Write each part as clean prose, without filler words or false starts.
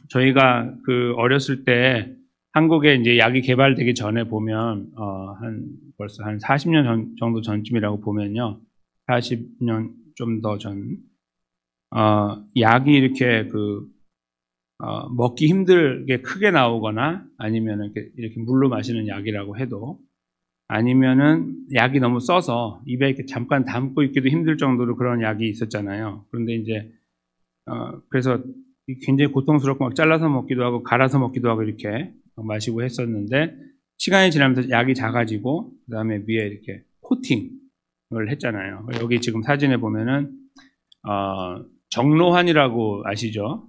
저희가 그 어렸을 때 한국에 이제 약이 개발되기 전에 보면 벌써 한 40년 정도 전쯤이라고 보면요. 40년 좀 더 전, 약이 이렇게 먹기 힘들게 크게 나오거나 아니면 이렇게 물로 마시는 약이라고 해도 아니면은 약이 너무 써서 입에 이렇게 잠깐 담고 있기도 힘들 정도로 그런 약이 있었잖아요. 그런데 이제 그래서 굉장히 고통스럽고 막 잘라서 먹기도 하고 갈아서 먹기도 하고 이렇게 마시고 했었는데 시간이 지나면서 약이 작아지고 그다음에 위에 이렇게 코팅을 했잖아요. 여기 지금 사진에 보면은 정로환이라고 아시죠?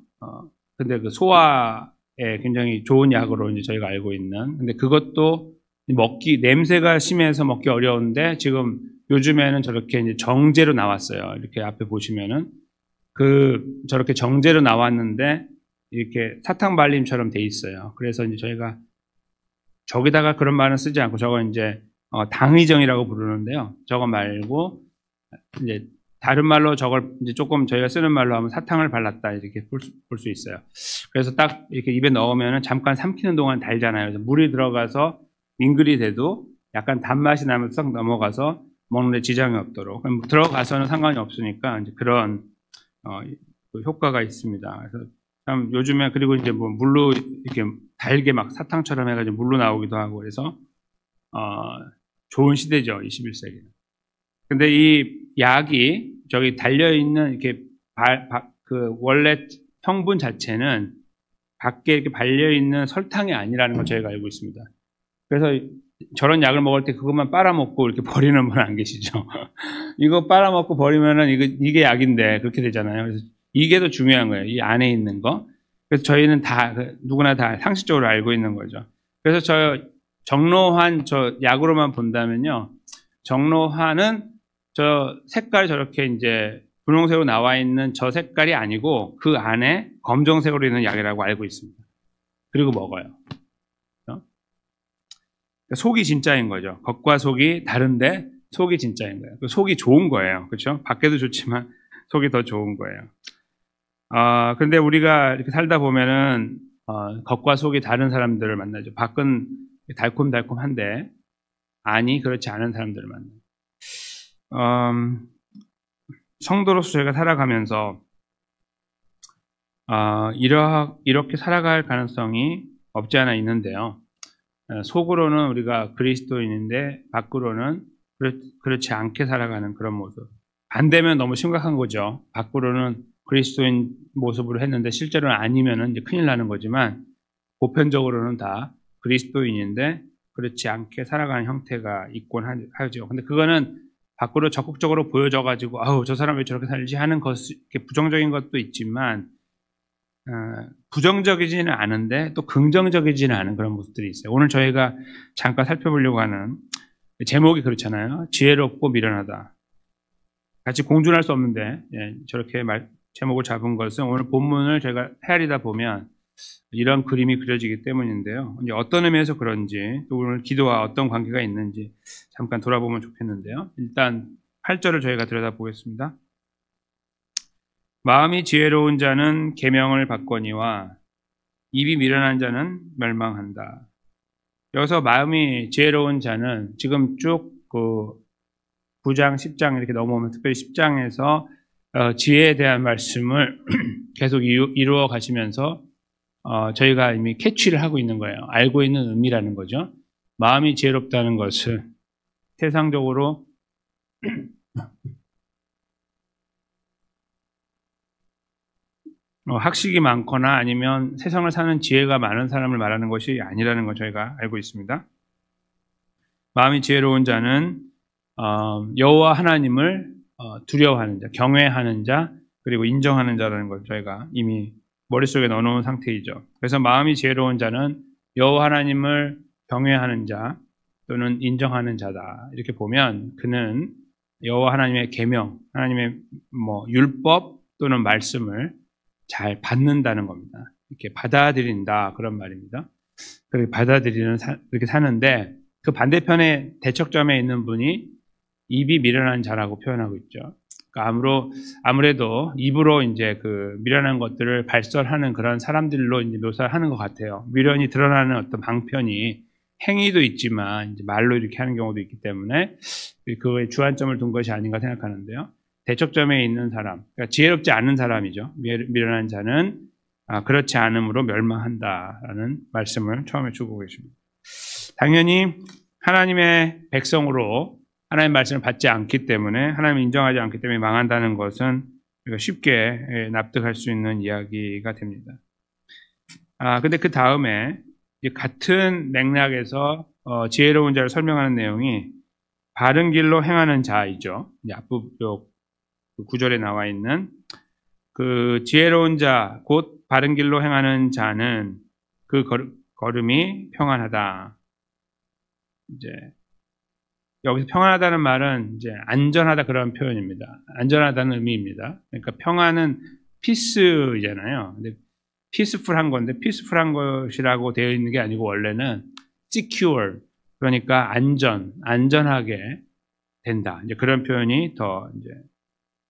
근데 그 소화에 굉장히 좋은 약으로 이제 저희가 알고 있는. 근데 그것도 냄새가 심해서 먹기 어려운데 지금 요즘에는 저렇게 이제 정제로 나왔어요. 이렇게 앞에 보시면은 저렇게 정제로 나왔는데 이렇게 사탕 발림처럼 돼 있어요. 그래서 이제 저희가 저기다가 그런 말은 쓰지 않고 저건 이제 당의정이라고 부르는데요. 저거 말고 이제 다른 말로 저걸 이제 조금 저희가 쓰는 말로 하면 사탕을 발랐다 이렇게 볼 수 있어요. 그래서 딱 이렇게 입에 넣으면은 잠깐 삼키는 동안 달잖아요. 그래서 물이 들어가서 밍글이 돼도 약간 단맛이 나면서 싹 넘어가서 먹는데 지장이 없도록. 들어가서는 상관이 없으니까 이제 그런 그 효과가 있습니다. 그래서 참 요즘에 그리고 이제 뭐 물로 이렇게 달게 막 사탕처럼 해가지고 물로 나오기도 하고 그래서 좋은 시대죠, 21세기는. 근데 이 약이 저기 달려있는 이렇게 그 원래 성분 자체는 밖에 이렇게 발려있는 설탕이 아니라는 걸 저희가 알고 있습니다. 그래서 저런 약을 먹을 때 그것만 빨아먹고 이렇게 버리는 분 안 계시죠? 이거 빨아먹고 버리면은 이게 약인데 그렇게 되잖아요. 그래서 이게 더 중요한 거예요. 이 안에 있는 거. 그래서 저희는 누구나 다 상식적으로 알고 있는 거죠. 그래서 정로환 약으로만 본다면요. 정로환은 저 색깔 저렇게 이제 분홍색으로 나와 있는 저 색깔이 아니고 그 안에 검정색으로 있는 약이라고 알고 있습니다. 그리고 먹어요. 속이 진짜인 거죠. 겉과 속이 다른데 속이 진짜인 거예요. 속이 좋은 거예요. 그렇죠? 밖에도 좋지만 속이 더 좋은 거예요. 근데 우리가 이렇게 살다 보면은 겉과 속이 다른 사람들을 만나죠. 밖은 달콤달콤한데 안이 그렇지 않은 사람들을 만나요. 성도로서 저희가 살아가면서 이렇게 살아갈 가능성이 없지 않아 있는데요. 속으로는 우리가 그리스도인인데 밖으로는 그렇지 않게 살아가는 그런 모습. 반대면 너무 심각한 거죠. 밖으로는 그리스도인 모습으로 했는데 실제로는 아니면은 이제 큰일 나는 거지만 보편적으로는 다 그리스도인인데 그렇지 않게 살아가는 형태가 있곤 하죠. 근데 그거는 밖으로 적극적으로 보여져가지고 아우 저 사람 왜 저렇게 살지 하는 부정적인 것도 있지만 부정적이지는 않은데 또 긍정적이지는 않은 그런 모습들이 있어요. 오늘 저희가 잠깐 살펴보려고 하는 제목이 그렇잖아요. 지혜롭고 미련하다. 같이 공존할 수 없는데 저렇게 제목을 잡은 것은 오늘 본문을 제가 헤아리다 보면 이런 그림이 그려지기 때문인데요. 이제 어떤 의미에서 그런지 또 오늘 기도와 어떤 관계가 있는지 잠깐 돌아보면 좋겠는데요. 일단 8절을 저희가 들여다보겠습니다. 마음이 지혜로운 자는 계명을 받거니와 입이 미련한 자는 멸망한다. 여기서 마음이 지혜로운 자는 지금 쭉 9장, 10장 이렇게 넘어오면 특별히 10장에서 지혜에 대한 말씀을 계속 이루어 가시면서 저희가 이미 캐치를 하고 있는 거예요. 알고 있는 의미라는 거죠. 마음이 지혜롭다는 것을 세상적으로 학식이 많거나 아니면 세상을 사는 지혜가 많은 사람을 말하는 것이 아니라는 걸 저희가 알고 있습니다. 마음이 지혜로운 자는 여호와 하나님을 두려워하는 자, 경외하는 자, 그리고 인정하는 자라는 걸 저희가 이미 머릿속에 넣어놓은 상태이죠. 그래서 마음이 지혜로운 자는 여호와 하나님을 경외하는 자 또는 인정하는 자다. 이렇게 보면 그는 여호와 하나님의 계명, 하나님의 율법 또는 말씀을 잘 받는다는 겁니다. 이렇게 받아들인다 그런 말입니다. 그렇게 그렇게 사는데 그 반대편에 대척점에 있는 분이 입이 미련한 자라고 표현하고 있죠. 아무래도 입으로 이제 그 미련한 것들을 발설하는 그런 사람들로 이제 묘사하는 것 같아요. 미련이 드러나는 어떤 방편이 행위도 있지만 이제 말로 이렇게 하는 경우도 있기 때문에 그거에 주안점을 둔 것이 아닌가 생각하는데요. 대척점에 있는 사람, 그러니까 지혜롭지 않은 사람이죠. 미련한 자는 그렇지 않음으로 멸망한다라는 말씀을 처음에 주고 계십니다. 당연히 하나님의 백성으로 하나님의 말씀을 받지 않기 때문에 하나님을 인정하지 않기 때문에 망한다는 것은 우리가 쉽게 납득할 수 있는 이야기가 됩니다. 근데 그 다음에 같은 맥락에서 지혜로운 자를 설명하는 내용이 바른 길로 행하는 자이죠. 앞부분 구절에 나와 있는 그 지혜로운 자, 곧 바른 길로 행하는 자는 그 걸음이 평안하다. 이제 여기서 평안하다는 말은 이제 안전하다 그런 표현입니다. 안전하다는 의미입니다. 그러니까 평안은 피스잖아요. 근데 피스풀한 건데 피스풀한 것이라고 되어 있는 게 아니고 원래는 secure, 그러니까 안전하게 된다. 이제 그런 표현이 더 이제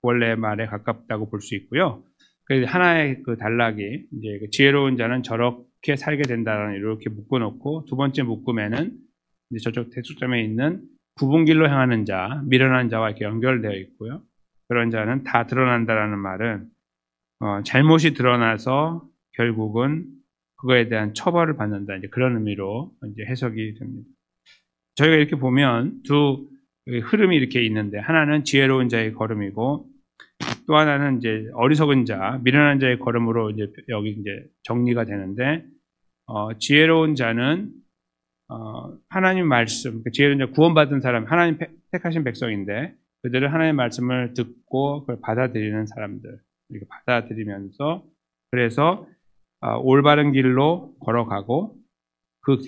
원래 말에 가깝다고 볼 수 있고요. 그래서 하나의 그 단락이 이제 지혜로운 자는 저렇게 살게 된다라는 이렇게 묶어놓고 두 번째 묶음에는 이제 저쪽 대축점에 있는 굽은 길로 향하는 자, 미련한 자와 이렇게 연결되어 있고요. 그런 자는 다 드러난다라는 말은 잘못이 드러나서 결국은 그거에 대한 처벌을 받는다. 이제 그런 의미로 이제 해석이 됩니다. 저희가 이렇게 보면 두 흐름이 이렇게 있는데 하나는 지혜로운 자의 걸음이고 또 하나는 이제 어리석은 자, 미련한 자의 걸음으로 이제 여기 이제 정리가 되는데 지혜로운 자는 하나님 말씀, 지혜로운 자 구원받은 사람, 하나님 택하신 백성인데 그들은 하나님의 말씀을 듣고 그걸 받아들이는 사람들, 이렇게 받아들이면서 그래서 올바른 길로 걸어가고 그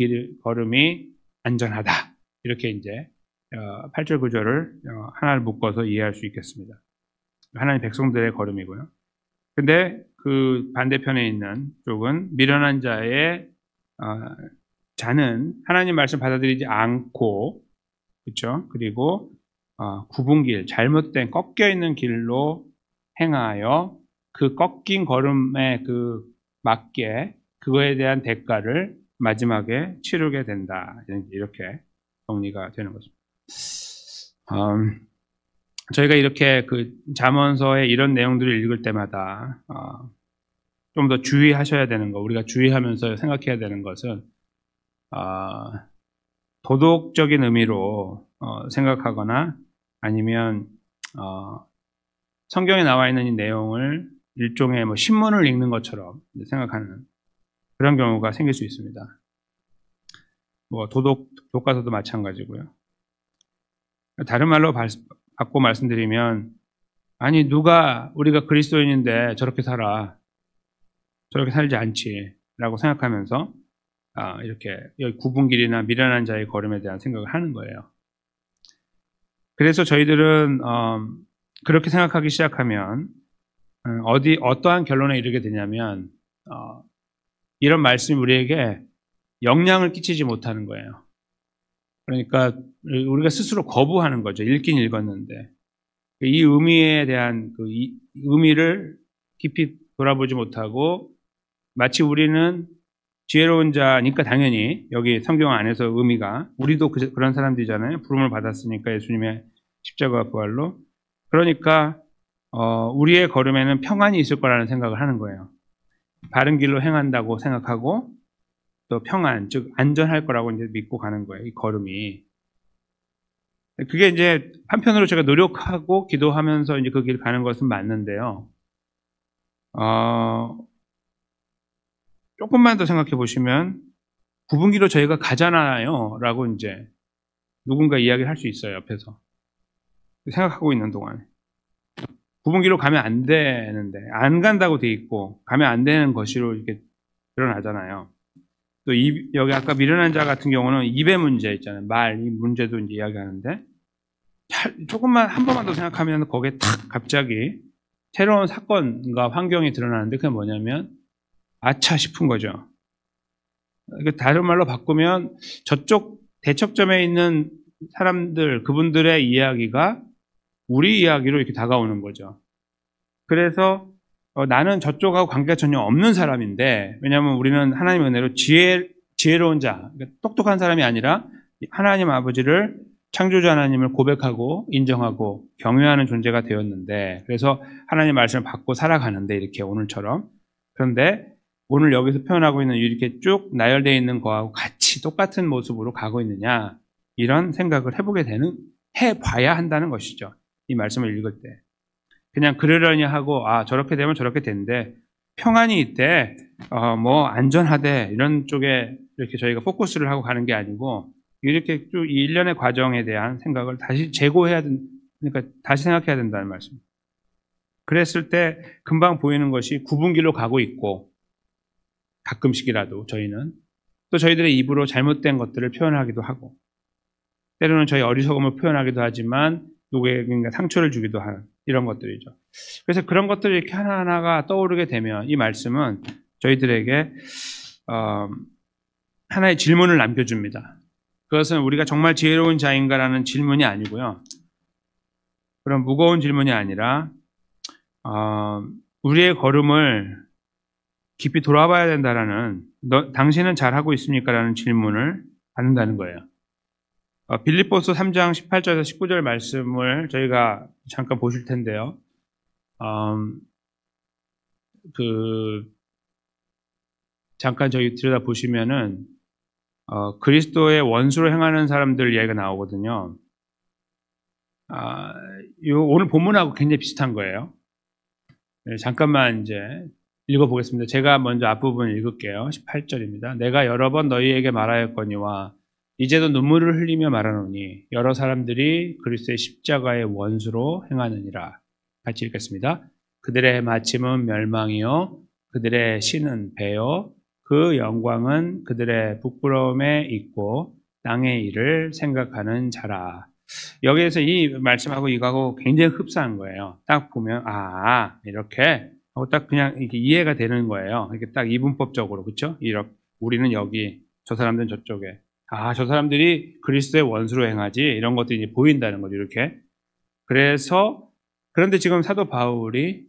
걸음이 안전하다. 이렇게 이제 8절 9절을 하나를 묶어서 이해할 수 있겠습니다. 하나님 백성들의 걸음이고요. 근데 그 반대편에 있는 쪽은 미련한 자의 자는 하나님 말씀 받아들이지 않고, 그렇죠? 그리고 굽은 길, 잘못된 꺾여 있는 길로 행하여 그 꺾인 걸음에 그 맞게 그거에 대한 대가를 마지막에 치르게 된다. 이렇게 정리가 되는 것입니다. 저희가 이렇게 그 잠언서의 이런 내용들을 읽을 때마다 좀 더 주의하셔야 되는 거, 우리가 주의하면서 생각해야 되는 것은 도덕적인 의미로 생각하거나 아니면 성경에 나와 있는 이 내용을 일종의 뭐 신문을 읽는 것처럼 생각하는 그런 경우가 생길 수 있습니다. 뭐 교과서도 마찬가지고요. 다른 말로 바꿔 말씀드리면 아니 누가 우리가 그리스도인인데 저렇게 살아, 저렇게 살지 않지 라고 생각하면서 이렇게 여기 굽은 길이나 미련한 자의 걸음에 대한 생각을 하는 거예요. 그래서 저희들은 그렇게 생각하기 시작하면 어떠한 결론에 이르게 되냐면 이런 말씀이 우리에게 영향을 끼치지 못하는 거예요. 그러니까 우리가 스스로 거부하는 거죠. 읽긴 읽었는데 이 의미에 대한 그 의미를 깊이 돌아보지 못하고 마치 우리는 지혜로운 자니까 당연히 여기 성경 안에서 의미가 우리도 그런 사람들이잖아요. 부름을 받았으니까 예수님의 십자가 부활로. 그러니까 우리의 걸음에는 평안이 있을 거라는 생각을 하는 거예요. 바른 길로 행한다고 생각하고 또 평안, 즉 안전할 거라고 이제 믿고 가는 거예요. 이 걸음이. 그게 이제 한편으로 제가 노력하고 기도하면서 이제 그 길 가는 것은 맞는데요. 조금만 더 생각해 보시면 굽은 길로 저희가 가잖아요 라고 이제 누군가 이야기를 할 수 있어요. 옆에서 생각하고 있는 동안에 굽은 길로 가면 안 되는데 안 간다고 돼 있고 가면 안 되는 것으로 이렇게 드러나잖아요. 또 여기 아까 미련한 자 같은 경우는 입의 문제 있잖아요. 이 문제도 이제 이야기하는데 조금만 한 번만 더 생각하면 거기에 탁 갑자기 새로운 사건과 환경이 드러나는데 그게 뭐냐면 아차 싶은 거죠. 다른 말로 바꾸면 저쪽 대척점에 있는 사람들, 그분들의 이야기가 우리 이야기로 이렇게 다가오는 거죠. 그래서 나는 저쪽하고 관계가 전혀 없는 사람인데, 왜냐하면 우리는 하나님의 은혜로 지혜로운 자, 그러니까 똑똑한 사람이 아니라 하나님 아버지를, 창조자 하나님을 고백하고 인정하고 경외하는 존재가 되었는데, 그래서 하나님 말씀을 받고 살아가는데, 이렇게 오늘처럼. 그런데 오늘 여기서 표현하고 있는 이렇게 쭉 나열되어 있는 거하고 같이 똑같은 모습으로 가고 있느냐, 이런 생각을 해봐야 한다는 것이죠. 이 말씀을 읽을 때. 그냥 그러려니 하고, 저렇게 되면 저렇게 된대, 평안이 있대, 안전하대, 이런 쪽에 이렇게 저희가 포커스를 하고 가는 게 아니고, 이렇게 쭉 이 일련의 과정에 대한 생각을 다시 그러니까 다시 생각해야 된다는 말씀입니다. 그랬을 때 금방 보이는 것이 구분길로 가고 있고, 가끔씩이라도 저희는 또 저희들의 입으로 잘못된 것들을 표현하기도 하고, 때로는 저희 어리석음을 표현하기도 하지만 누구에게 상처를 주기도 하는 이런 것들이죠. 그래서 그런 것들이 이렇게 하나하나가 떠오르게 되면 이 말씀은 저희들에게 하나의 질문을 남겨줍니다. 그것은 우리가 정말 지혜로운 자인가라는 질문이 아니고요. 그런 무거운 질문이 아니라 우리의 걸음을 깊이 돌아봐야 된다라는, 당신은 잘하고 있습니까? 라는 질문을 받는다는 거예요. 빌립보서 3장 18절에서 19절 말씀을 저희가 잠깐 보실 텐데요. 잠깐 저희 들여다 보시면은 그리스도의 원수로 행하는 사람들 이야기가 나오거든요. 오늘 본문하고 굉장히 비슷한 거예요. 네, 잠깐만 이제 읽어보겠습니다. 제가 먼저 앞부분 읽을게요. 18절입니다. 내가 여러 번 너희에게 말하였거니와 이제도 눈물을 흘리며 말하노니 여러 사람들이 그리스도의 십자가의 원수로 행하느니라. 같이 읽겠습니다. 그들의 마침은 멸망이요 그들의 신은 배요 그 영광은 그들의 부끄러움에 있고 땅의 일을 생각하는 자라. 여기에서 이 말씀하고 이거하고 굉장히 흡사한 거예요. 딱 보면 이렇게 하고 딱 그냥 이렇게 이해가 되는 거예요. 이렇게 딱 이분법적으로, 그렇죠? 이렇게 우리는 여기, 저 사람들은 저쪽에. 저 사람들이 그리스도의 원수로 행하지, 이런 것들이 이제 보인다는 거죠. 이렇게. 그런데 지금 사도 바울이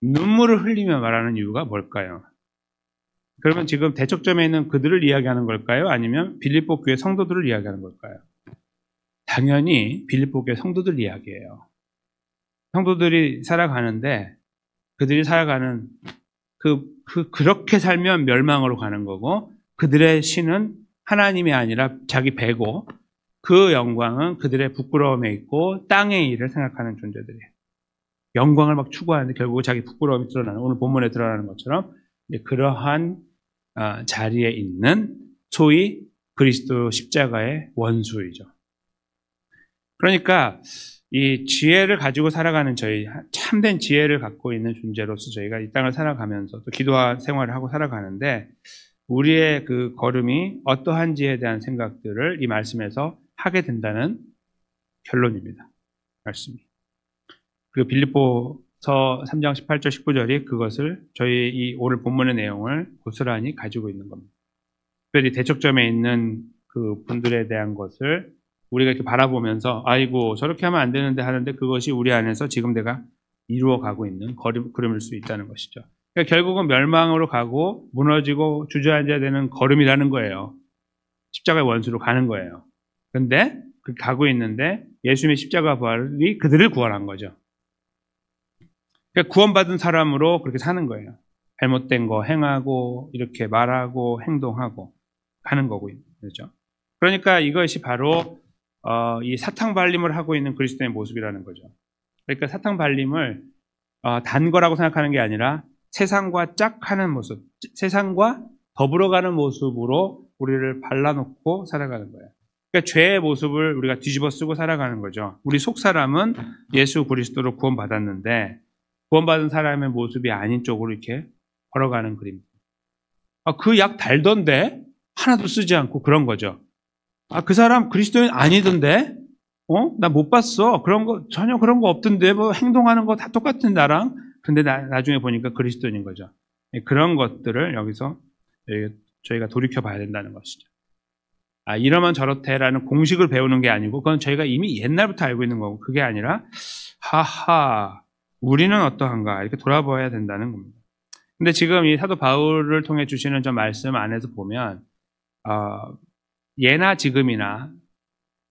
눈물을 흘리며 말하는 이유가 뭘까요? 그러면 지금 대척점에 있는 그들을 이야기하는 걸까요? 아니면 빌립보 교회 성도들을 이야기하는 걸까요? 당연히 빌립보 교회 성도들 이야기예요. 성도들이 살아가는데 그들이 살아가는 그렇게 살면 멸망으로 가는 거고, 그들의 신은 하나님이 아니라 자기 배고, 그 영광은 그들의 부끄러움에 있고 땅의 일을 생각하는 존재들이에요. 영광을 막 추구하는데 결국 자기 부끄러움이 드러나는, 오늘 본문에 드러나는 것처럼 그러한 자리에 있는 소위 그리스도 십자가의 원수이죠. 그러니까 이 지혜를 가지고 살아가는 저희, 참된 지혜를 갖고 있는 존재로서 저희가 이 땅을 살아가면서 또 기도와 생활을 하고 살아가는데, 우리의 그 걸음이 어떠한지에 대한 생각들을 이 말씀에서 하게 된다는 결론입니다. 말씀이. 그리고 빌립보서 3장 18절 19절이 그것을, 저희 이 오늘 본문의 내용을 고스란히 가지고 있는 겁니다. 특별히 대척점에 있는 그 분들에 대한 것을 우리가 이렇게 바라보면서 아이고 저렇게 하면 안 되는데 하는데, 그것이 우리 안에서 지금 내가 이루어가고 있는 걸음일 수 있다는 것이죠. 그러니까 결국은 멸망으로 가고 무너지고 주저앉아야 되는 걸음이라는 거예요. 십자가의 원수로 가는 거예요. 그런데 가고 있는데 예수님의 십자가 부활이 그들을 구원한 거죠. 그러니까 구원받은 사람으로 그렇게 사는 거예요. 잘못된 거 행하고 이렇게 말하고 행동하고 하는 거고, 그렇죠? 그러니까 이것이 바로 이 사탕 발림을 하고 있는 그리스도의 모습이라는 거죠. 그러니까 사탕 발림을 단 거라고 생각하는 게 아니라 세상과 짝하는 모습, 세상과 더불어가는 모습으로 우리를 발라놓고 살아가는 거예요. 그러니까 죄의 모습을 우리가 뒤집어 쓰고 살아가는 거죠. 우리 속 사람은 예수 그리스도로 구원받았는데 구원받은 사람의 모습이 아닌 쪽으로 이렇게 걸어가는 그림입니다. 그 약 달던데 하나도 쓰지 않고 그런 거죠. 그 사람 그리스도인 아니던데? 나 못 봤어. 전혀 그런 거 없던데, 뭐 행동하는 거 다 똑같은 나랑. 근데 나중에 보니까 그리스도인인 거죠. 그런 것들을 여기서 저희가 돌이켜 봐야 된다는 것이죠. 이러면 저렇대라는 공식을 배우는 게 아니고 그건 저희가 이미 옛날부터 알고 있는 거고 그게 아니라 하하 우리는 어떠한가 이렇게 돌아봐야 된다는 겁니다. 근데 지금 이 사도 바울을 통해 주시는 저 말씀 안에서 보면 예나 지금이나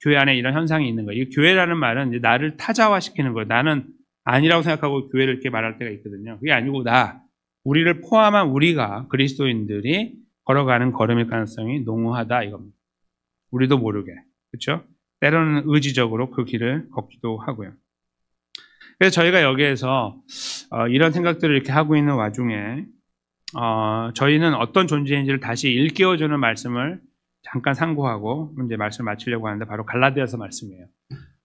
교회 안에 이런 현상이 있는 거예요. 이 교회라는 말은 이제 나를 타자화시키는 거예요. 나는 아니라고 생각하고 교회를 이렇게 말할 때가 있거든요. 그게 아니고 우리를 포함한 우리가 그리스도인들이 걸어가는 걸음일 가능성이 농후하다 이겁니다. 우리도 모르게. 그렇죠? 때로는 의지적으로 그 길을 걷기도 하고요. 그래서 저희가 여기에서 이런 생각들을 이렇게 하고 있는 와중에 저희는 어떤 존재인지를 다시 일깨워주는 말씀을 잠깐 상고하고 이제 말씀을 마치려고 하는데 바로 갈라디아서 말씀이에요.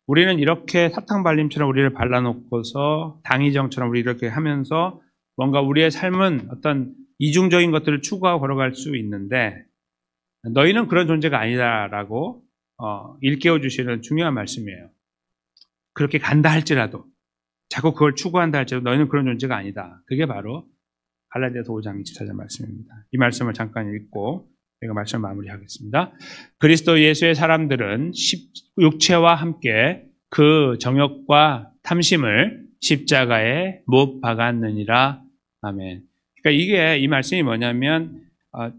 우리는 이렇게 사탕발림처럼 우리를 발라놓고서 당의정처럼 우리 이렇게 하면서 뭔가 우리의 삶은 어떤 이중적인 것들을 추구하고 걸어갈 수 있는데 너희는 그런 존재가 아니다라고 일깨워주시는 중요한 말씀이에요. 그렇게 간다 할지라도 자꾸 그걸 추구한다 할지라도 너희는 그런 존재가 아니다. 그게 바로 갈라디아서 5장 24절 말씀입니다. 이 말씀을 잠깐 읽고 제가 말씀을 마무리하겠습니다. 그리스도 예수의 사람들은 육체와 함께 그 정욕과 탐심을 십자가에 못 박았느니라. 아멘. 그러니까 이 말씀이 뭐냐면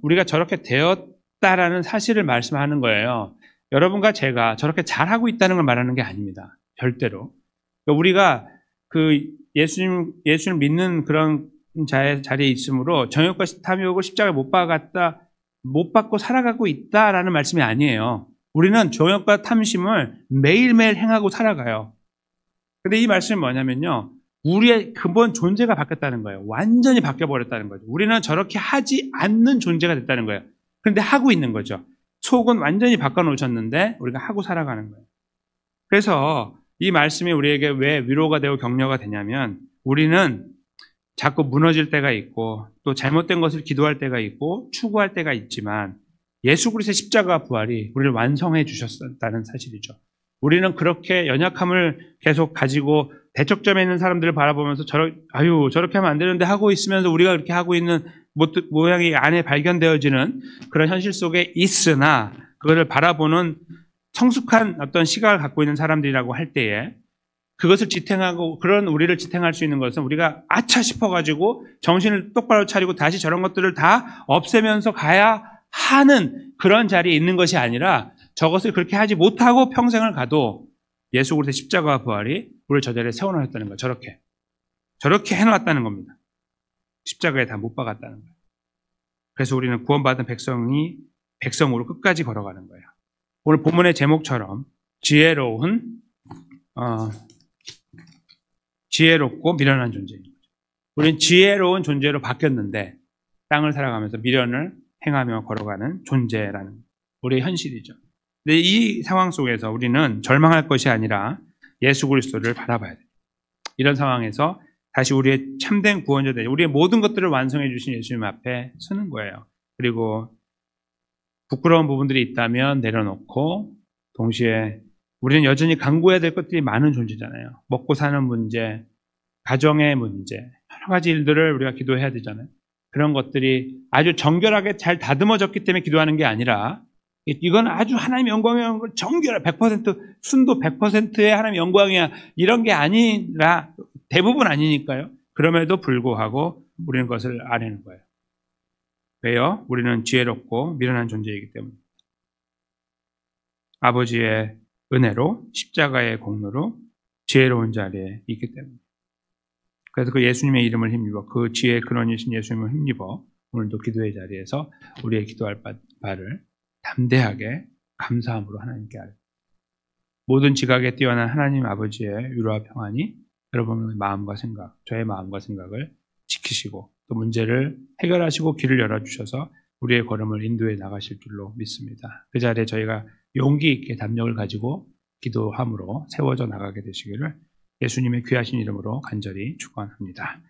우리가 저렇게 되었다라는 사실을 말씀하는 거예요. 여러분과 제가 저렇게 잘하고 있다는 걸 말하는 게 아닙니다. 절대로. 그러니까 우리가 그 예수님을 믿는 그런 자리에 있으므로 정욕과 탐욕을 십자가에 못 받고 살아가고 있다라는 말씀이 아니에요. 우리는 정욕과 탐심을 매일매일 행하고 살아가요. 근데 이 말씀이 뭐냐면요. 우리의 근본 존재가 바뀌었다는 거예요. 완전히 바뀌어버렸다는 거죠. 우리는 저렇게 하지 않는 존재가 됐다는 거예요. 그런데 하고 있는 거죠. 속은 완전히 바꿔놓으셨는데 우리가 하고 살아가는 거예요. 그래서 이 말씀이 우리에게 왜 위로가 되고 격려가 되냐면 우리는 자꾸 무너질 때가 있고 또 잘못된 것을 기도할 때가 있고 추구할 때가 있지만 예수 그리스도의 십자가 부활이 우리를 완성해 주셨다는 사실이죠. 우리는 그렇게 연약함을 계속 가지고 대척점에 있는 사람들을 바라보면서 저렇게 하면 안 되는데 하고 있으면서 우리가 그렇게 하고 있는 모양이 안에 발견되어지는 그런 현실 속에 있으나 그것을 바라보는 성숙한 어떤 시각을 갖고 있는 사람들이라고 할 때에 그것을 지탱하고 그런 우리를 지탱할 수 있는 것은 우리가 아차 싶어가지고 정신을 똑바로 차리고 다시 저런 것들을 다 없애면서 가야 하는 그런 자리에 있는 것이 아니라 저것을 그렇게 하지 못하고 평생을 가도 예수 그리스도의 십자가 부활이 우리를 저 자리에 세워놓았다는 거예요. 저렇게 해놓았다는 겁니다. 십자가에 다 못 박았다는 거예요. 그래서 우리는 구원받은 백성으로 끝까지 걸어가는 거예요. 오늘 본문의 제목처럼 지혜롭고 미련한 존재입니다. 우리는 지혜로운 존재로 바뀌었는데 땅을 살아가면서 미련을 행하며 걸어가는 존재라는 우리의 현실이죠. 근데 이 상황 속에서 우리는 절망할 것이 아니라 예수 그리스도를 바라봐야 돼요. 이런 상황에서 다시 우리의 참된 구원자 되죠. 우리의 모든 것들을 완성해 주신 예수님 앞에 서는 거예요. 그리고 부끄러운 부분들이 있다면 내려놓고 동시에 우리는 여전히 간구해야 될 것들이 많은 존재잖아요. 먹고 사는 문제, 가정의 문제, 여러 가지 일들을 우리가 기도해야 되잖아요. 그런 것들이 아주 정결하게 잘 다듬어졌기 때문에 기도하는 게 아니라 이건 아주 하나님의 영광이야. 정결 100% 순도 100%의 하나님의 영광이야. 이런 게 아니라 대부분 아니니까요. 그럼에도 불구하고 우리는 그것을 아는 거예요. 왜요? 우리는 지혜롭고 미련한 존재이기 때문에. 아버지의 은혜로 십자가의 공로로 지혜로운 자리에 있기 때문에. 그래서 그 예수님의 이름을 힘입어 그 지혜의 근원이신 예수님을 힘입어 오늘도 기도의 자리에서 우리의 기도할 바를 담대하게 감사함으로 하나님께 아뢰. 모든 지각에 뛰어난 하나님 아버지의 위로와 평안이 여러분의 마음과 생각, 저의 마음과 생각을 지키시고 또 문제를 해결하시고 길을 열어주셔서 우리의 걸음을 인도해 나가실 줄로 믿습니다. 그 자리에 저희가 용기 있게 담력을 가지고 기도함으로 세워져 나가게 되시기를 예수님의 귀하신 이름으로 간절히 축원합니다.